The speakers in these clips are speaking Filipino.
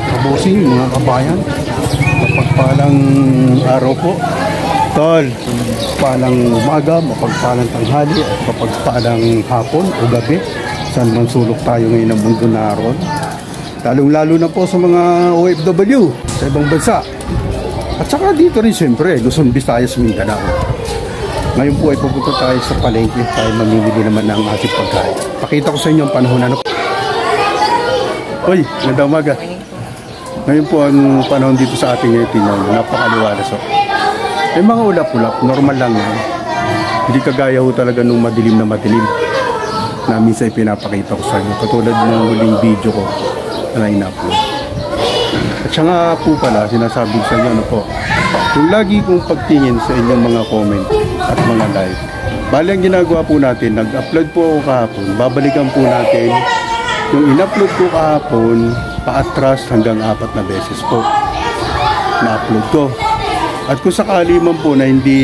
Kabusing, mga kabayan, mapagpalang araw po tol, mapagpalang umaga, mapagpalang tanghali at mapagpalang hapon o gabi saan man sulok tayo ngayon ng mundo naroon, lalong lalo na po sa mga OFW sa ibang bansa at saka dito rin siyempre Luzon, Visayas, Mindanao. Ngayon po ay pupunta tayo sa palengke, tayo mamimili naman ng ating pagkain. Pakita ko sa inyo ang panahon. Ano? Uy, magandang umaga. Ngayon po ang panahon dito sa ating ngayon, napakaliwalas. May mga ulap-ulap, normal lang yan. Hindi kagaya ho talaga nung madilim na minsan pinapakita ko sa inyo. Katulad ng huling video ko na in-upload. At siya nga po pala, sinasabi sa inyo ano po, yung lagi kong pagtingin sa inyong mga comment at mga live. Bali ang ginagawa po natin, nag-upload po ako kahapon, babalikan po natin yung in-upload ko kahapon, paatras hanggang 4 na beses po na-upload ko. At kung sakali man po na hindi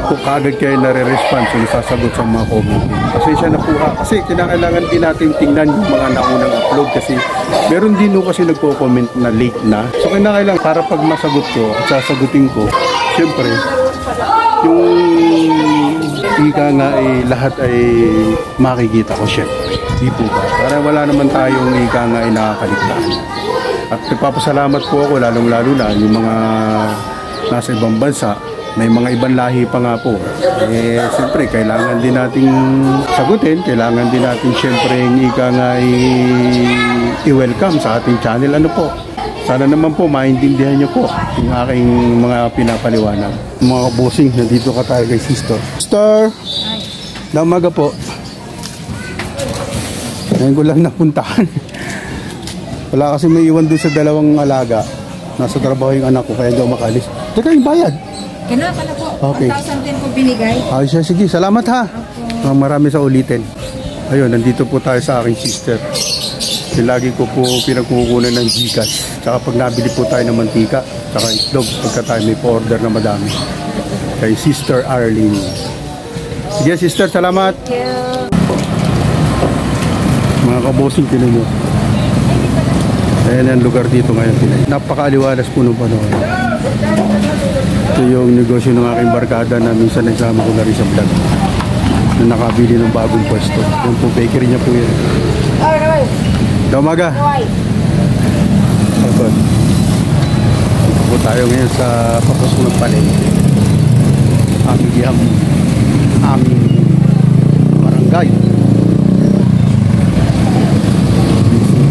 po kaagad kayo nare-response o nasasagot sa mga comment, pasensya na po kasi kinakailangan din natin tingnan yung mga naunang upload kasi meron din po kasi nagko-comment na late na. So kinakailangan para pag masagot ko at sasagutin ko, syempre yung ika nga ay lahat ay makikita ko syempre. Di po ba? Para wala naman tayong ika nga ay nakakaligtaan. At nagpapasalamat po ako lalong-lalo na yung mga nasa ibang bansa, may mga ibang lahi pa nga po. Siyempre, kailangan din nating sagutin, kailangan din natin siyempre yung ika nga i-welcome sa ating channel. Ano po? Sana naman po maintindihan nyo po yung aking mga pinapaliwanag. Mga bossing, nandito ka tayo kay sister. Sister! Na umaga po. Ngayon ko lang napuntahan. Wala kasi may iwan doon sa dalawang alaga. Nasa trabaho yung anak ko kaya hindi ako makalis. Teka, yung bayad. Kaya pala po. Okay. 1,000 po binigay. Ay, sige. Salamat ha. Marami sa ulitin. Ayun, nandito po tayo sa aking sister. Lagi ko po pinagkukunan ng Gcash. Tsaka pag nabili po tayo ng mantika, tsaka itlog, pagka tayo may po-order na madami. Kay Sister Arlene. Sige, sister, salamat. Thank you. Mga kabosing, tinan nyo. Ayan ang lugar dito ngayon. Napakaaliwalas po ng panahon. Ito yung negosyo ng aking barkada na minsan nagsama ko na rin sa vlog. Na nakabili ng bagong pwesto. Yung po bakery niya po yan. Umaga. Ito po tayo ngayon sa papasok ng palengke. Aming barangay.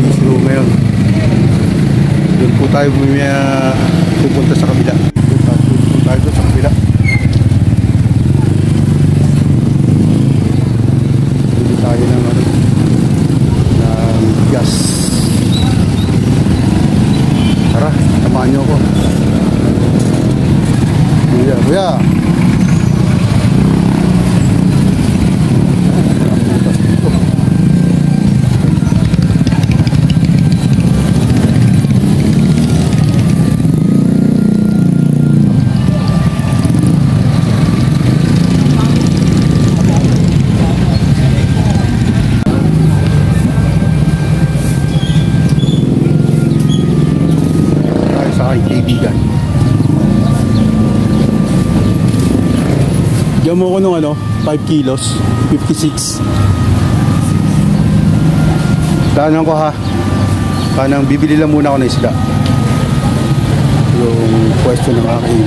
Busy ngayon. Doon po tayo pupunta sa kabila. Pupunta tayo sa kabila. Hindi tayo ng gas. Tara, samahan niyo ako. Kuya. Diyan mo ko nung 5 kilos, 56. Daanan ko ha. Kanang bibili lang muna ako ng isda. Yung pwesto ng aking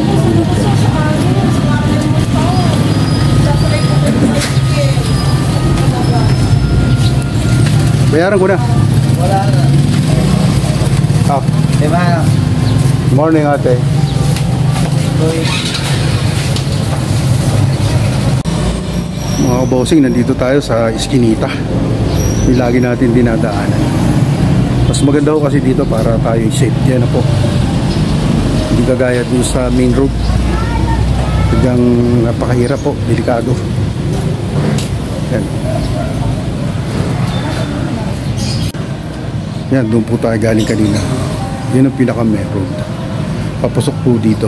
bayaran ko na. Wala na. Diba? Morning ate. Mga bossing, nandito tayo sa Eskinita. Yung lagi natin dinadaanan. Mas maganda ko kasi dito para tayo safe. Yan na po. Hindi kagaya dun sa main road. Hanggang napakahirap po. Delikado. Yan. Yan, doon po tayo galing kanina. Yun ang pinaka main road. Papasok po dito.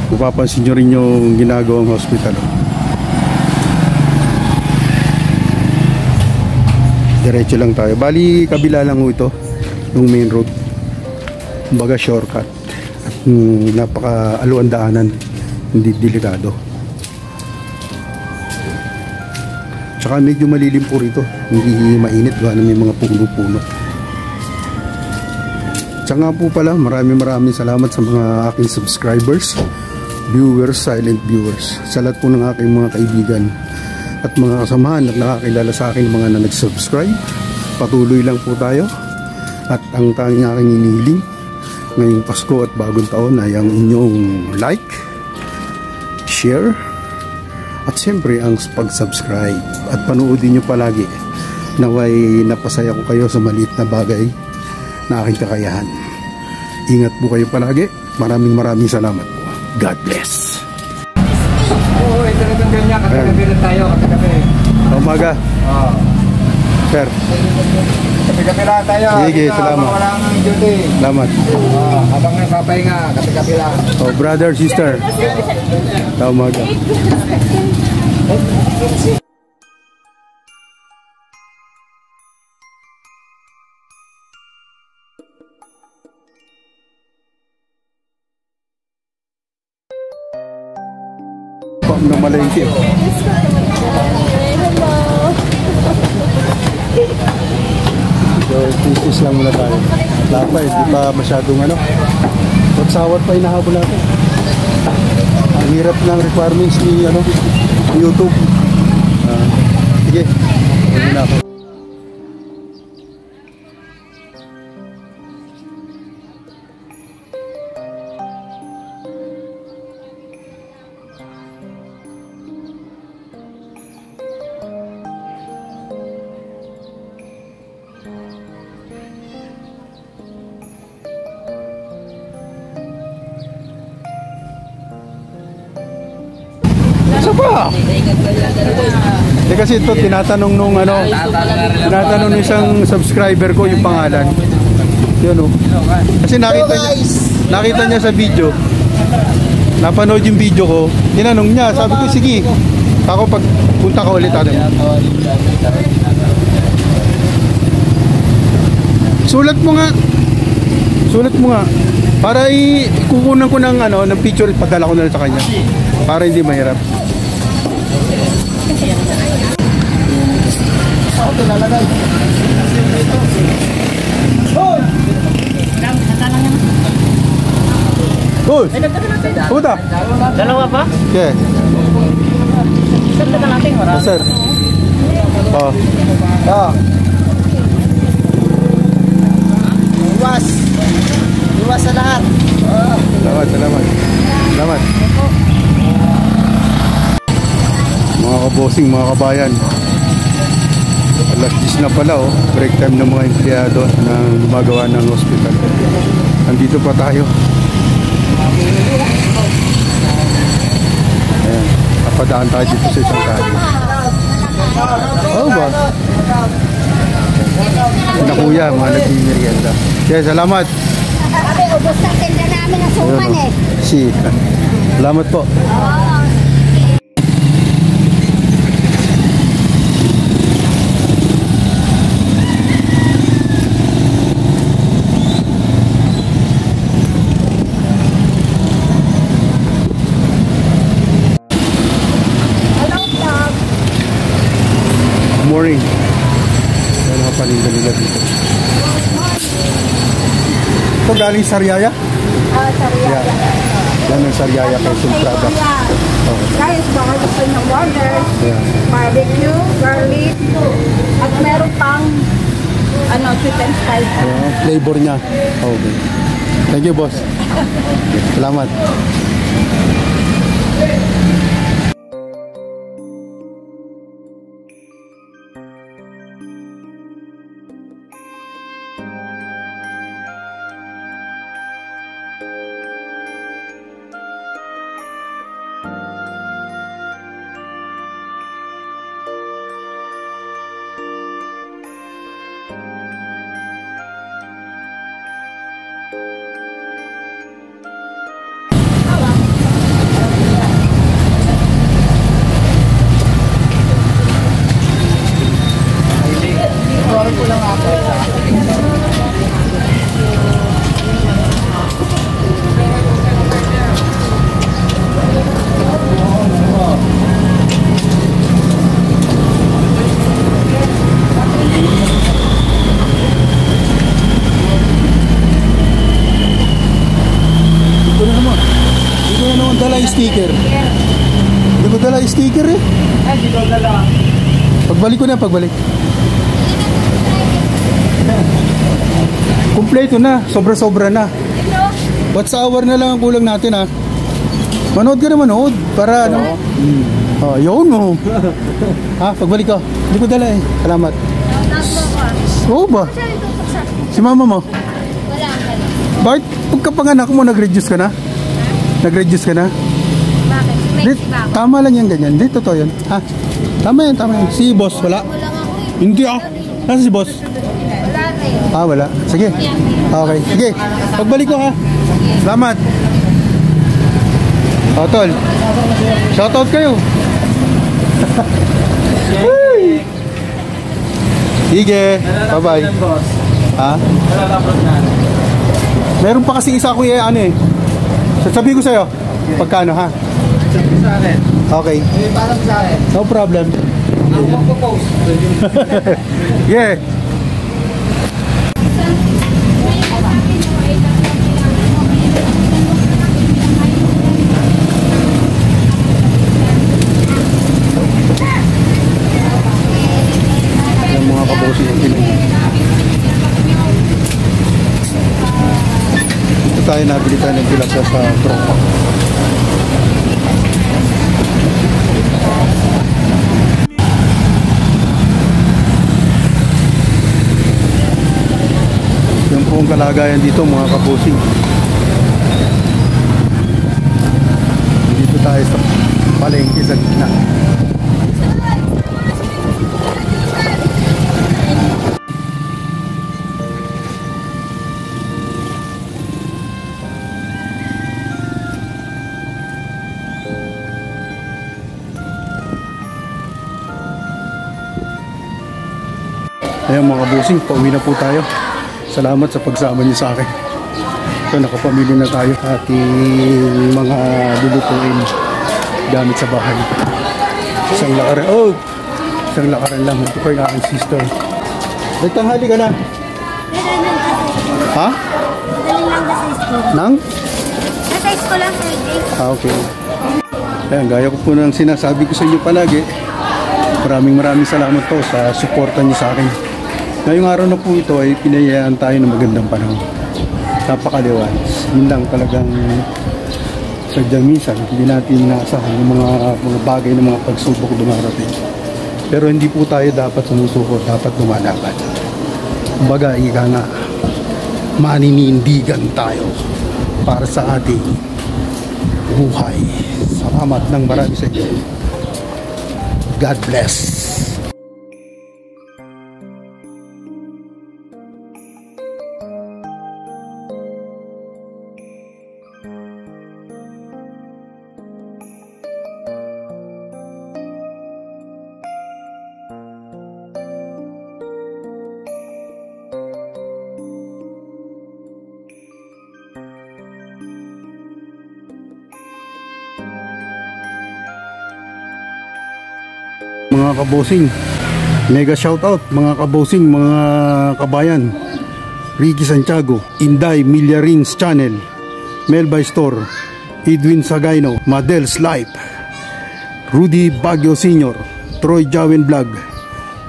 Kung papansin nyo rin yung ginagawang hospital. Diretso lang tayo. Bali, kabila lang ho ito. Yung main road. Kumbaga shortcut. Napaka-aluan daanan. Hindi delikado. Tsaka medyo malilim po rito. Hindi mainit. Gawa na may mga puno-puno. Tsaka nga po pala, maraming salamat sa mga aking subscribers, viewers, silent viewers. Sa lahat po ng aking mga kaibigan at mga kasamahan at nakakilala sa akin mga na nag-subscribe. Patuloy lang po tayo. At ang tanging aking inihiling ngayong Pasko at bagong taon ay ang inyong like, share, at siyempre ang pag-subscribe. At panoodin nyo palagi. Naway napasaya ko kayo sa maliit na bagay na aking kakayahan. Ingat po kayo palagi. Maraming salamat po. God bless. Oo, ito na itong ganyan. Katabi rin tayo, katabi. Umaga. Oo. Sir. Katabi lang tayo. Sige, salamat. Wala nang duty. Salamat. Habang nagpapahinga, katabi lang. Oh, brother, sister. Umaga. Na malengke. So, titis lang muna tayo. Lapa eh, di pa masyadong ano. Sawat pa inahabol natin. Ang hirap ng requirements ni ano, YouTube. Sige, huwag na ako. Isa pa! Hindi kasi ito, tinatanong nung ano, tinatanong ng isang subscriber ko yung pangalan. Yun o. Kasi nakita niya sa video, napanood yung video ko, tinanong niya, sabi ko, sige, ako pag punta ka ulit, ano. Sulat mo nga, para ikukunan ko ng, ano, ng picture, padala ko na lang sa kanya, para hindi mahirap. Uy! Pumunta! Dalawa pa? Okay. Sir, dagan natin. Oh, sir. Oh. Ah. Iwas sa lahat. Salamat. Mga kabosing, mga kabayan. Alas 10 na pala oh. Break time ng mga empleyado na gumagawa ng hospital. Andito pa tayo. Ayan. Napadaan tayo dito sa isang kali. Oh ba? Na kuya, mga nagmimerienda. Kaya salamat. Sabi, ubos na tinda namin ang suman eh. Si. Salamat po. Morning. Yan ang paninda nila dito. Ito galing Sariaya? Sariaya. Yan ang Sariaya Quezon product. Okay. Guys, baka gusto nyo order. Yan. Barbecue, garlic, at meron pang sweet and spicy. Ayan, flavor niya. Okay. Thank you, boss. Salamat. sticker eh. Ay, dito na lang. Pagbalik ko na, pagbalik. Kumpleto na, sobra-sobra na. What's hour na lang ang kulang natin ha. Manood ka na manood. Para ano. Oh, yun mo. Ha, pagbalik ko. Hindi ko dala eh. Salamat. Oo ba? Si mama mo? Wala. Bakit pagkapanganak mo nag-reduce ka na? Nag-reduce ka na? Bakit? Tama lang yan ganyan. Hindi, totoo yan. Ha? Tama yan, tama yan. Si boss, wala? Wala nga ako eh. Hindi ah. Nasa si boss? Wala rin. Ah, wala. Sige. Okay. Sige. Pagbalik ko ha. Salamat. O, tol. Shoutout kayo. Uy. Sige. Bye-bye. Ha? Nalalapot na. Meron pa kasi isa ko ano eh. Sasabihin ko sa'yo. Pagkano ha? Sabi sa akin. Okay. Eh, parang sa akin. No problem. Ako magpo-post. Yeah. Yung mga kabosin yung Pinoy. Ito tayo nabili tayo ng tilapia sa tropa. Yan po ang kalagayan dito mga kabusing. Dito tayo sa palengke sa gitna. Ayan mga kabusing, pauwi na po tayo. Salamat sa pagsama niyo sa akin. Ito, nakapamili na tayo ating mga lulutuin gamit sa bahay. Isang lakaran. Oh! Isang lakaran lang. Ito pa yung aking sister. Nagtanghali ka na? Ha? Daling lang na sa school. Nang? Nasa school lang sa Ah, okay. Ayan, gaya ko po ng sinasabi ko sa inyo palagi. Maraming salamat po sa suporta niyo sa akin. Ngayong araw na po ito ay pinayayaan tayo ng magandang panahon. Napakaliwalas. Yun lang talagang sadyang minsan hindi natin inaasahan yung mga bagay ng mga pagsubok dumarating. Pero hindi po tayo dapat sumusuko, dapat lumalaban. Kumbaga, ika nga, maninindigan tayo para sa ating buhay. Salamat ng marami sa inyo. God bless. Mga kabosing, mega shoutout mga kabosing, mga kabayan. Ricky Santiago, Inday Millarins Channel, Melbay Store, Edwin Sagayno, Madel's Life, Rudy Baguio Sr., Troy Jawen Vlog,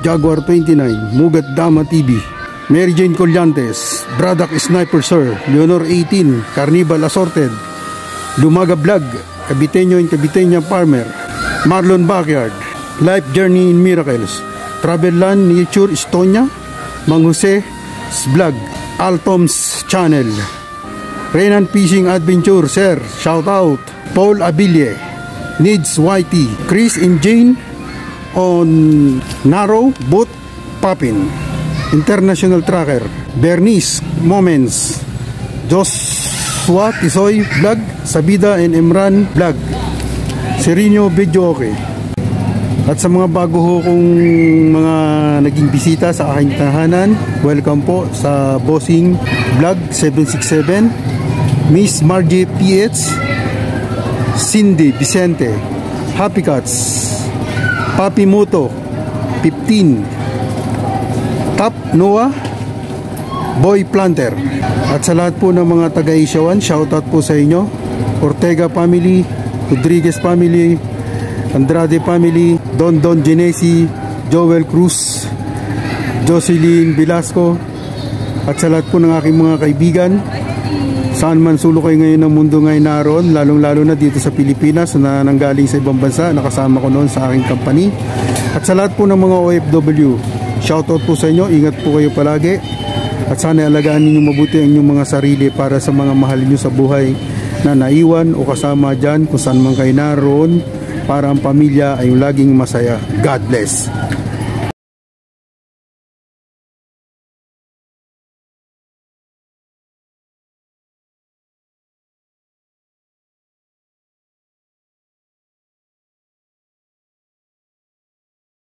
Jaguar 29, Mugat Dama TV, Mary Jane Collantes, Braddock Sniper Sir, Leonor 18, Carnival Assorted, Lumaga Vlog, Kabiteño and Kabiteña Farmer, Marlon Backyard, Life Journey in Miracles, Traveland Nature Estonia, Mang Jose Vlog, Altom's Channel, Renan Fishing Adventure Sir, shout out, Paul Abille, Needs YT, Chris and Jane on Narrow Boat Papin, International Tracker, Bernice Moments, Joshua Tisoy Vlog, Sabida and Imran Vlog, Serino Video Okay. At sa mga bago ho kong mga naging bisita sa aking tahanan, welcome po sa Bossing Vlog 767, Miss Margie PH, Cindy Vicente, Happy Cats, Papi Moto 15, Top Noah, Boy Planter. At sa lahat po ng mga taga-Isyawan, shoutout po sa inyo, Ortega family, Rodriguez family, Andrade family, Don Genesi, Joel Cruz, Jocelyn Velasco, at sa lahat po ng aking mga kaibigan, saan man sulok kayo ngayon ng mundo ngayon naroon, lalong-lalo na dito sa Pilipinas na nanggaling sa ibang bansa, nakasama ko noon sa aking company. At sa lahat po ng mga OFW, shoutout po sa inyo, ingat po kayo palagi. At sana alagaan ninyo mabuti ang inyong mga sarili para sa mga mahal nyo sa buhay na naiwan o kasama dyan kung saan man kayo naroon, para ang pamilya ay laging masaya. God bless.